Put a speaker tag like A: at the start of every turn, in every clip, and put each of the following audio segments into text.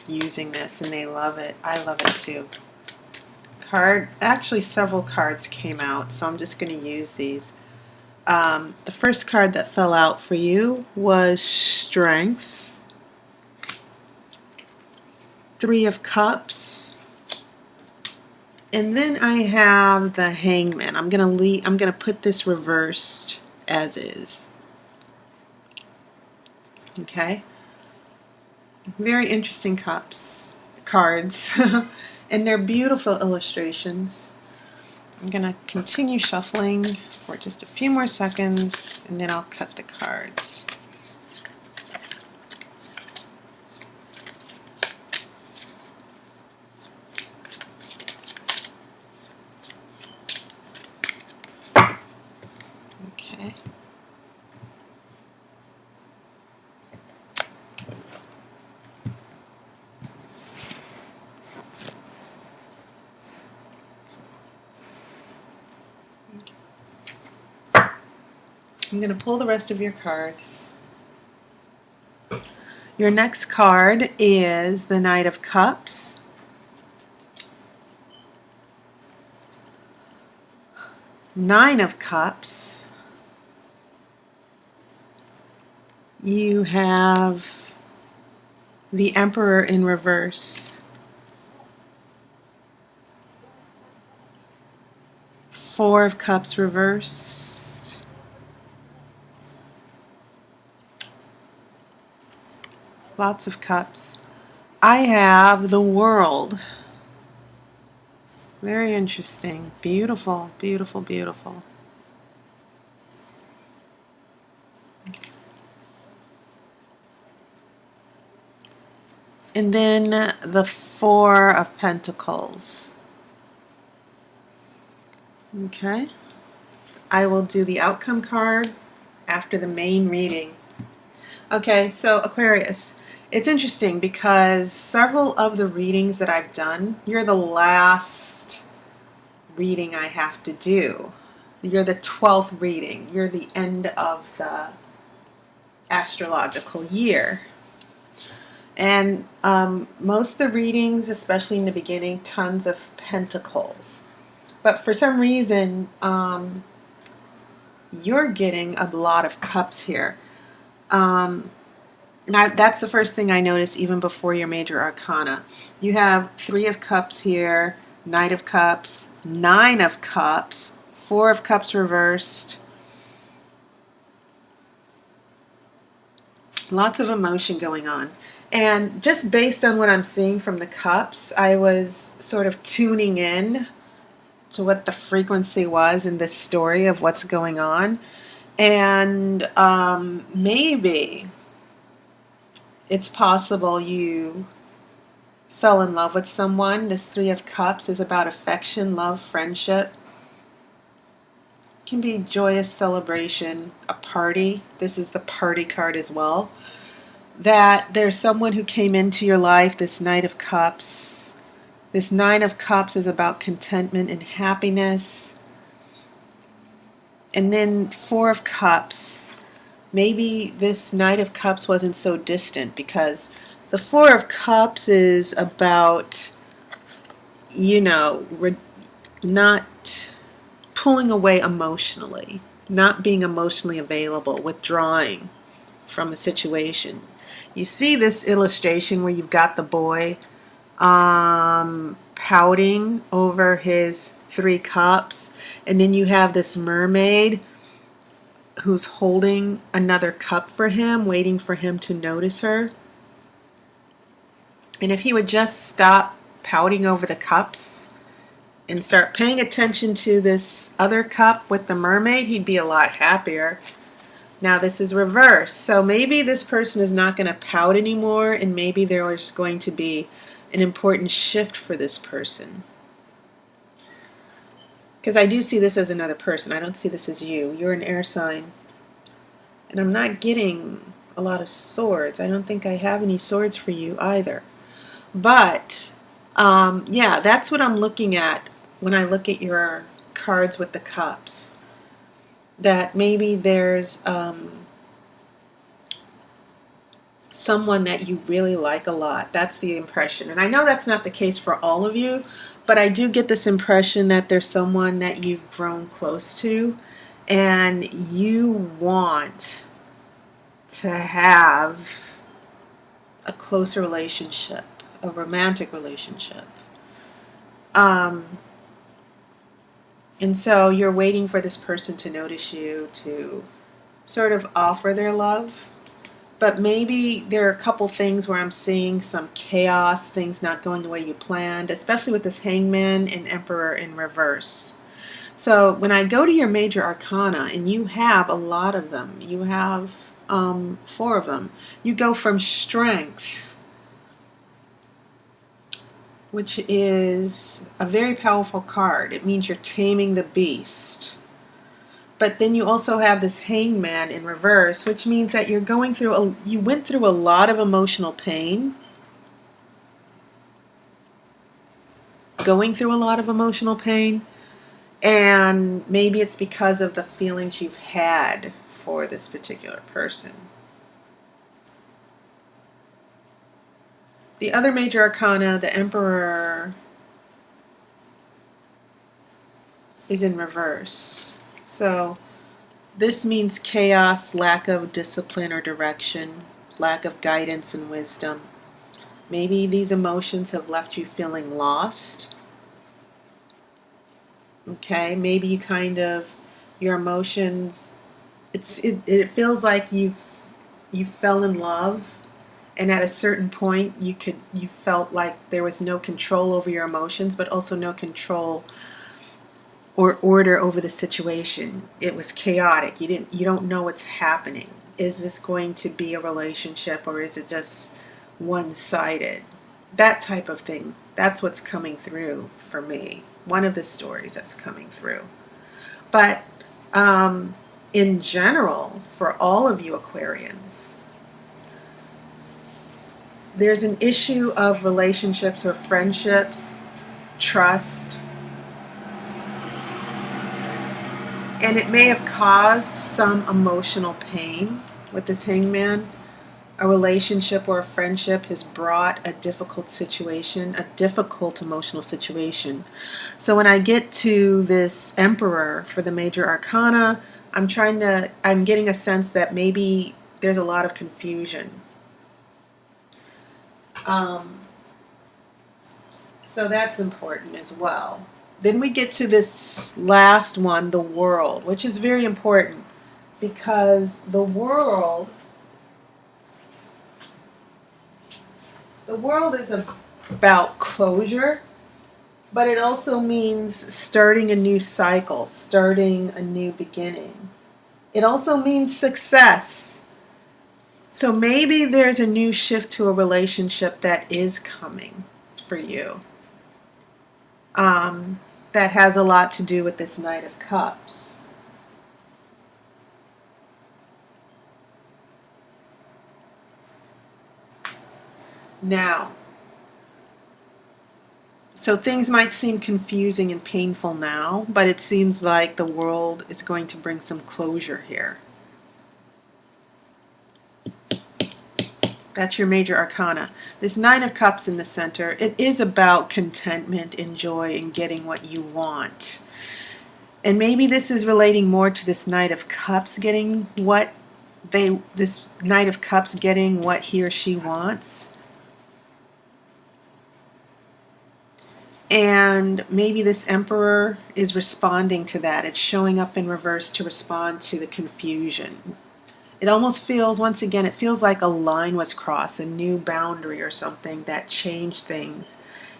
A: using this, and they love it. I love it too. Actually several cards came out, so I'm just going to use these. The first card that fell out for you was Strength, Three of Cups, and then I have the Hangman. I'm gonna put this reversed as is. Okay. Very interesting cards, and they're beautiful illustrations. I'm going to continue shuffling for just a few more seconds, and then I'll cut the cards. Okay. I'm going to pull the rest of your cards. Your next card is the Knight of Cups. Nine of Cups. You have the Emperor in reverse. Four of Cups reversed. Lots of cups. I have the World. Very interesting. Beautiful, beautiful, beautiful. And then the Four of Pentacles. Okay. I will do the outcome card after the main reading. Okay, so Aquarius, it's interesting because several of the readings that I've done, you're the last reading I have to do. You're the 12th reading. You're the end of the astrological year. And most of the readings, especially in the beginning, tons of pentacles. But for some reason, you're getting a lot of cups here. That's the first thing I noticed even before your major arcana. You have Three of Cups here, Knight of Cups, Nine of Cups, Four of Cups reversed. Lots of emotion going on. And just based on what I'm seeing from the cups, I was sort of tuning in to what the frequency was in this story of what's going on. And maybe it's possible you fell in love with someone. This Three of Cups is about affection, love, friendship. It can be joyous celebration, a party. This is the party card as well. That there's someone who came into your life, this Knight of Cups. This Nine of Cups is about contentment and happiness. And then Four of Cups. Maybe this Knight of Cups wasn't so distant because the Four of Cups is about, not pulling away emotionally, not being emotionally available, withdrawing from a situation. You see this illustration where you've got the boy pouting over his Three Cups, and then you have this mermaid who's holding another cup for him, waiting for him to notice her. And if he would just stop pouting over the cups and start paying attention to this other cup with the mermaid, he'd be a lot happier. Now this is reversed, so maybe this person is not going to pout anymore, and maybe there is going to be an important shift for this person. Because I do see this as another person. I don't see this as you. You're an air sign. And I'm not getting a lot of swords. I don't think I have any swords for you either. But, yeah, that's what I'm looking at when I look at your cards with the cups. That maybe there's someone that you really like a lot. That's the impression. And I know that's not the case for all of you, but I do get this impression that there's someone that you've grown close to and you want to have a closer relationship, a romantic relationship. And so you're waiting for this person to notice you, to sort of offer their love. But maybe there are a couple things where I'm seeing some chaos, things not going the way you planned, especially with this Hangman and Emperor in reverse. So when I go to your major arcana, and you have a lot of them, you have 4 of them, you go from Strength, which is a very powerful card. It means you're taming the beast. But then you also have this Hangman in reverse, which means that you're going through you went through a lot of emotional pain. And maybe it's because of the feelings you've had for this particular person. The other major arcana, the Emperor, is in reverse. So this means chaos, lack of discipline or direction, lack of guidance and wisdom. Maybe these emotions have left you feeling lost. Okay, maybe you your emotions, it feels like you fell in love, and at a certain point you felt like there was no control over your emotions, but also no control or order over the situation. It was chaotic. You don't know what's happening. Is this going to be a relationship, or is it just one-sided? That type of thing. That's what's coming through for me. One of the stories that's coming through. But in general, for all of you Aquarians, there's an issue of relationships or friendships, trust, and it may have caused some emotional pain with this Hangman. A relationship or a friendship has brought a difficult situation, a difficult emotional situation. So when I get to this Emperor for the major arcana, I'm getting a sense that maybe there's a lot of confusion. So that's important as well. Then we get to this last one, the World, which is very important because the world is about closure, but it also means starting a new cycle, starting a new beginning. It also means success. So maybe there's a new shift to a relationship that is coming for you. That has a lot to do with this Knight of Cups. Now, so things might seem confusing and painful now, but it seems like the World is going to bring some closure here. That's your major arcana. This Nine of Cups in the center, it is about contentment and joy and getting what you want. And maybe this is relating more to this Knight of Cups getting this Knight of Cups getting what he or she wants. And maybe this Emperor is responding to that. It's showing up in reverse to respond to the confusion. It almost feels, once again, it feels like a line was crossed, a new boundary or something that changed things.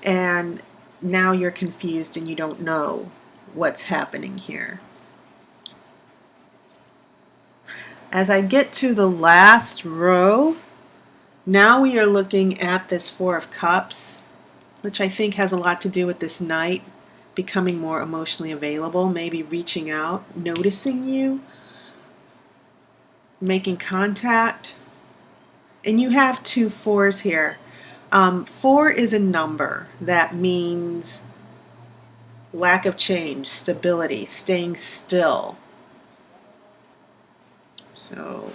A: And now you're confused and you don't know what's happening here. As I get to the last row, now we are looking at this Four of Cups, which I think has a lot to do with this Knight becoming more emotionally available, maybe reaching out, noticing you, making contact. And you have 2 4s here. 4 is a number that means lack of change, stability, staying still. So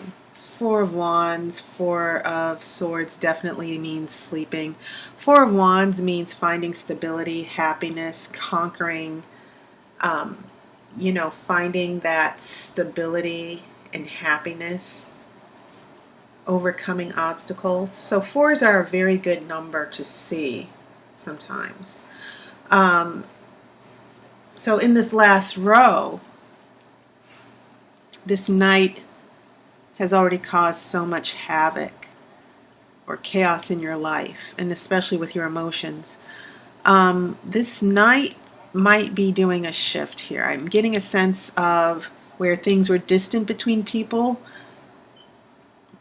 A: Four of Wands, Four of Swords definitely means sleeping. Four of Wands means finding stability, happiness, conquering, finding that stability and happiness, overcoming obstacles. So fours are a very good number to see sometimes. So in this last row, this Knight has already caused so much havoc or chaos in your life, and especially with your emotions. This Knight might be doing a shift here. I'm getting a sense of where things were distant between people.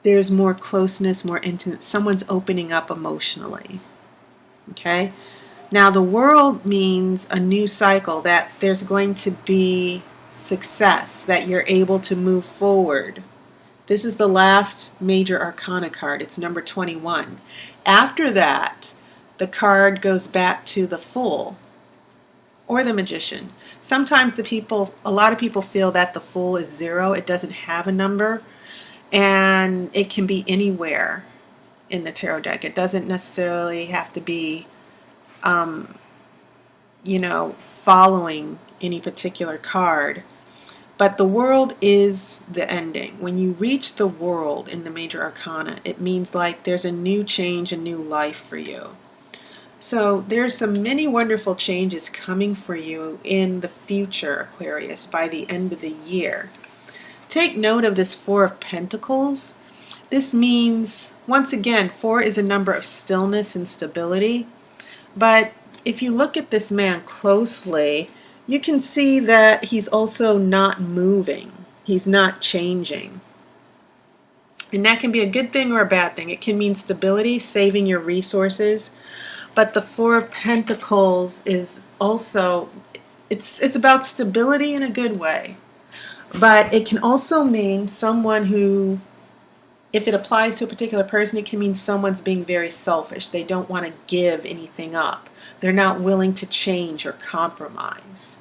A: There's more closeness, more intimate. Someone's opening up emotionally. Okay? Now the World means a new cycle, that there's going to be success, that you're able to move forward. This is the last major arcana card. It's number 21. After that, the card goes back to the Fool or the Magician. Sometimes a lot of people feel that the Fool is 0. It doesn't have a number, and it can be anywhere in the tarot deck. It doesn't necessarily have to be, following any particular card. But the World is the ending. When you reach the World in the major arcana, it means like there's a new change, a new life for you. So there's some many wonderful changes coming for you in the future, Aquarius, by the end of the year. Take note of this Four of Pentacles. This means, once again, 4 is a number of stillness and stability. But if you look at this man closely, you can see that he's also not moving. He's not changing. And that can be a good thing or a bad thing. It can mean stability, saving your resources. But the Four of Pentacles is also, it's about stability in a good way. But it can also mean someone who, if it applies to a particular person, it can mean someone's being very selfish. They don't want to give anything up. They're not willing to change or compromise.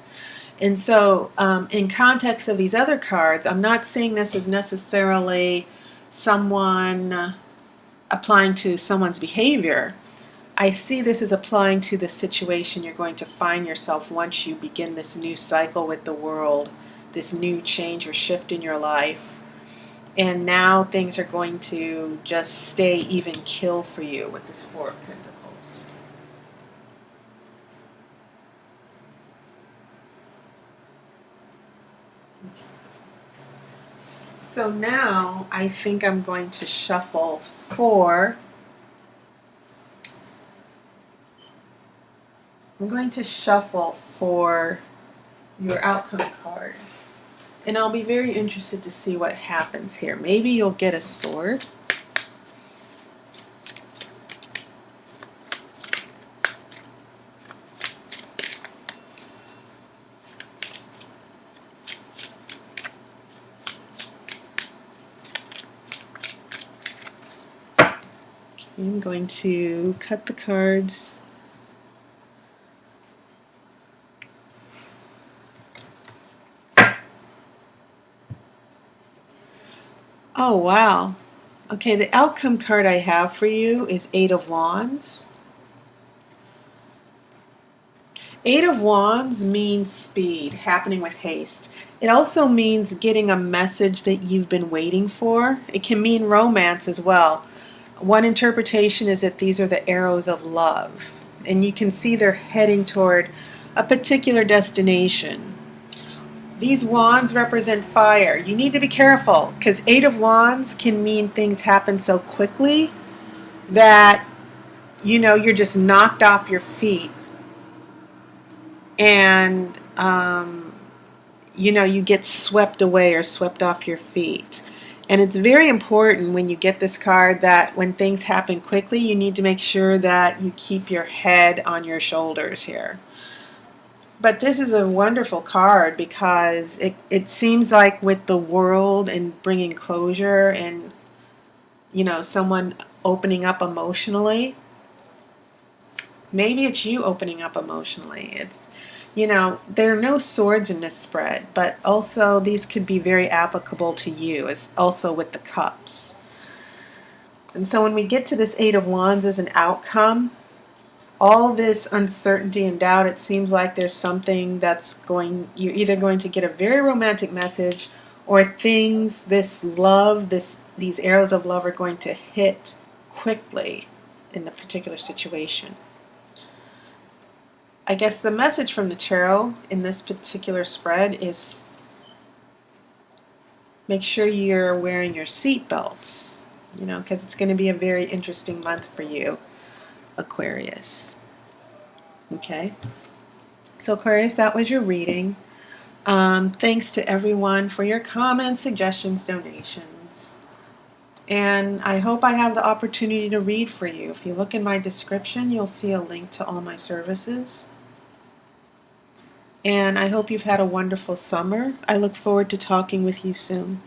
A: And so in context of these other cards, I'm not seeing this as necessarily someone applying to someone's behavior. I see this as applying to the situation you're going to find yourself once you begin this new cycle with the World, this new change or shift in your life. And now things are going to just stay even kill for you with this Four of Pentacles. So now I think I'm going to shuffle for your outcome card. And I'll be very interested to see what happens here. Maybe you'll get a sword. I'm going to cut the cards. Oh, wow. Okay, the outcome card I have for you is Eight of Wands. Eight of Wands means speed, happening with haste. It also means getting a message that you've been waiting for. It can mean romance as well. One interpretation is that these are the arrows of love, and you can see they're heading toward a particular destination. These wands represent fire. You need to be careful because Eight of Wands can mean things happen so quickly that, you're just knocked off your feet. And, you get swept away or swept off your feet. And it's very important when you get this card that when things happen quickly, you need to make sure that you keep your head on your shoulders here. But this is a wonderful card because it seems like with the World and bringing closure and, someone opening up emotionally. Maybe it's you opening up emotionally. You know, there are no swords in this spread, but also these could be very applicable to you, as also with the cups. And so when we get to this Eight of Wands as an outcome, all this uncertainty and doubt, it seems like there's something that's you're either going to get a very romantic message, or things, this love, these arrows of love are going to hit quickly in the particular situation. I guess the message from the tarot in this particular spread is make sure you're wearing your seat belts, you know, because it's going to be a very interesting month for you, Aquarius. Okay, so Aquarius, that was your reading. Thanks to everyone for your comments, suggestions, donations. And I hope I have the opportunity to read for you. If you look in my description, you'll see a link to all my services. And I hope you've had a wonderful summer. I look forward to talking with you soon.